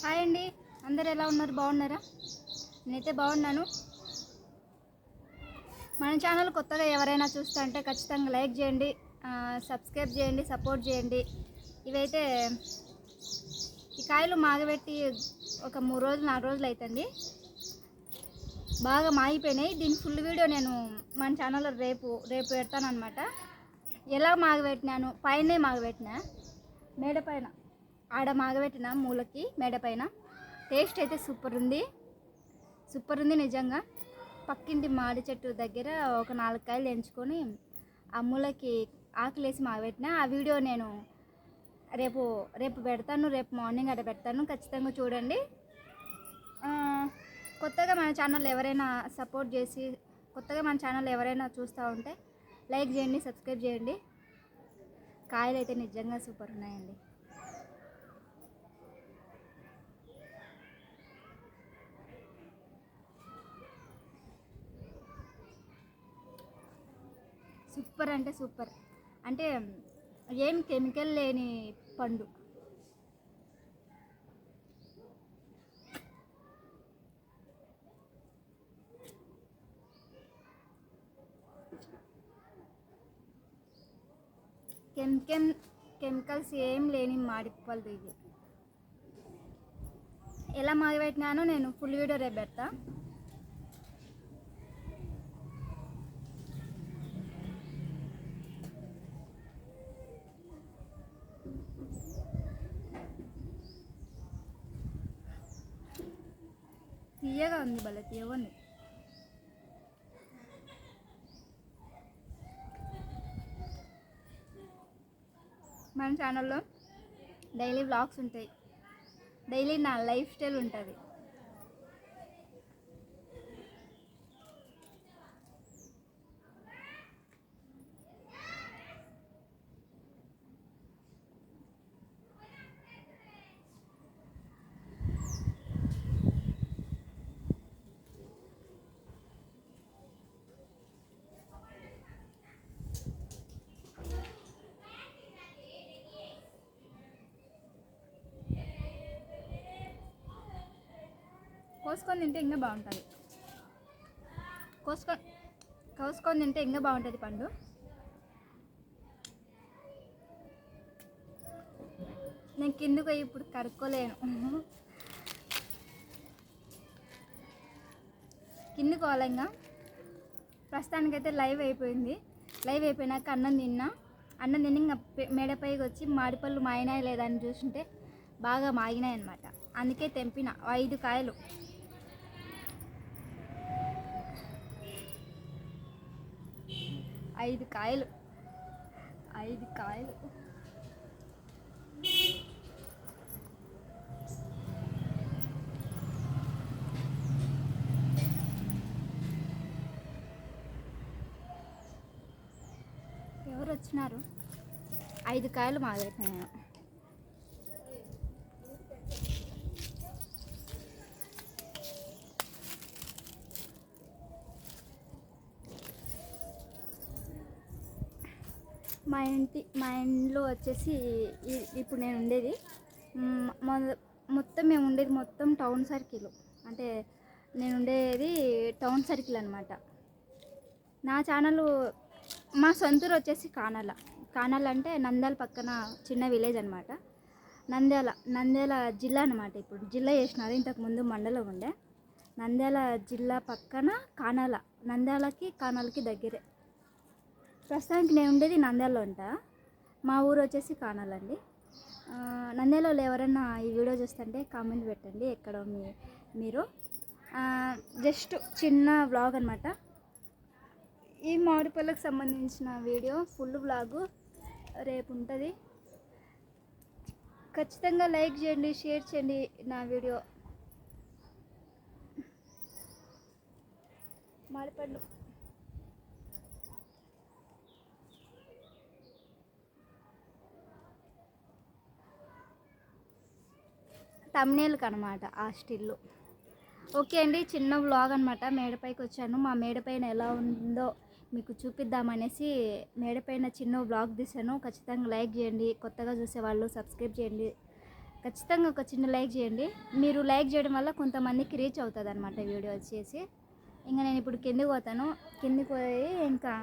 Hi అండి, అందరు ఎలా ఉన్నారు? బాగున్నారా? నేనైతే బాగున్నాను. మన ఛానల్ కొత్తగా ఎవరైనా చూస్తా అంటే ఖచ్చితంగా లైక్ చేయండి, సబ్స్క్రైబ్ చేయండి, సపోర్ట్ చేయండి. ఇవైతే ఈ కాయలు మాగబెట్టి ఒక 3 రోజులు 4 రోజులు అవుతుంది. బాగా మాగిపోయినాయి. దీని ఫుల్ వీడియో నేను మన ఛానల్లో రేపు పెడతాను అనమాట. ఎలా మాగబెట్టినాను, పైనే మాగబెట్టినా, మేడ పైన ఆడ మాగబెట్టిన మూలకి మేడ పైన. టేస్ట్ అయితే సూపర్ ఉంది నిజంగా. పక్కింటి మాడి చెట్టు దగ్గర ఒక 4 కాయలు ఎంచుకొని ఆ మూలకి ఆకులేసి మాగబెట్టిన. ఆ వీడియో నేను రేపు పెడతాను. రేపు మార్నింగ్ అక్కడ పెడతాను, ఖచ్చితంగా చూడండి. కొత్తగా మన ఛానల్ ఎవరైనా చూస్తూ ఉంటే లైక్ చేయండి, సబ్స్క్రైబ్ చేయండి. కాయలు అయితే నిజంగా సూపర్ ఉన్నాయండి. సూపర్ అంటే సూపర్. అంటే ఏం కెమికల్ లేని పండు. కెమికల్స్ ఏం లేని మామిడిపళ్ళు ఇది. ఎలా మాగబెట్టినానో నేను ఫుల్ వీడియో రేపు పెడతా. తీయగా ఉంది, భలే తీయగా ఉంది. మన ఛానల్లో డైలీ వ్లాగ్స్ ఉంటాయి, డైలీ నా లైఫ్ స్టైల్ ఉంటుంది. కోసుకొని తింటే ఇంకా బాగుంటుంది. కోసుకొని తింటే ఇంకా బాగుంటుంది పండు. నేను కిందకు పోయి ఇప్పుడు కడుక్కోలేను. కిందకు పోవాలంగా. ప్రస్తుతానికైతే లైవ్ అయిపోయినాక అన్నం తిని ఇంకా మేడపైకి వచ్చి మాడిపళ్ళు మాగినాయి లేదా అని చూస్తుంటే బాగా మాగినాయి అన్నమాట. అందుకే తెంపిన 5 కాయలు. ఐదు కాయలు ఎవరు వచ్చినారు? 5 కాయలు మాగబెట్టినా. మా ఇంట్లో వచ్చేసి ఇప్పుడు నేను ఉండేది మేము ఉండేది మొత్తం టౌన్ సర్కిల్. అంటే నేను ఉండేది టౌన్ సర్కిల్ అనమాట. నా ఛానల్ మా సొంతూరు వచ్చేసి కానాల అంటే నంద్యాల పక్కన చిన్న విలేజ్ అనమాట. నంద్యాల జిల్లా అనమాట. ఇప్పుడు జిల్లా చేసినారు, ఇంతకుముందు మండలం ఉండే. నంద్యాల జిల్లా పక్కన కానాలకి దగ్గరే. ప్రస్తుతానికి నేను ఉండేది నంద్యాలలో ఉంటా. మా ఊరు వచ్చేసి కానాలండి. నంద్యాలలో ఎవరైనా ఈ వీడియో చూస్తుంటే కామెంట్ పెట్టండి ఎక్కడో మీరు. జస్ట్ చిన్న వ్లాగ్ అనమాట. ఈ మామిడిపళ్ళకు సంబంధించిన వీడియో ఫుల్ వ్లాగు రేపు ఉంటుంది. ఖచ్చితంగా లైక్ చేయండి, షేర్ చేయండి నా వీడియో. మామిడిపళ్ళు తమ్నేల్కి అనమాట ఆ స్టిల్లు. ఓకే అండి, చిన్న వ్లాగ్ అనమాట. మేడపైకి వచ్చాను. మా మేడపైన ఎలా ఉందో మీకు చూపిద్దామనేసి మేడపైన చిన్న వ్లాగ్ తీసాను. ఖచ్చితంగా లైక్ చేయండి, కొత్తగా చూసేవాళ్ళు సబ్స్క్రైబ్ చేయండి. ఖచ్చితంగా ఒక చిన్న లైక్ చేయండి. మీరు లైక్ చేయడం వల్ల కొంతమందికి రీచ్ అవుతుంది అనమాట వీడియో వచ్చేసి. ఇంకా నేను ఇప్పుడు కిందికి పోతాను. కిందికి పోయి ఇంకా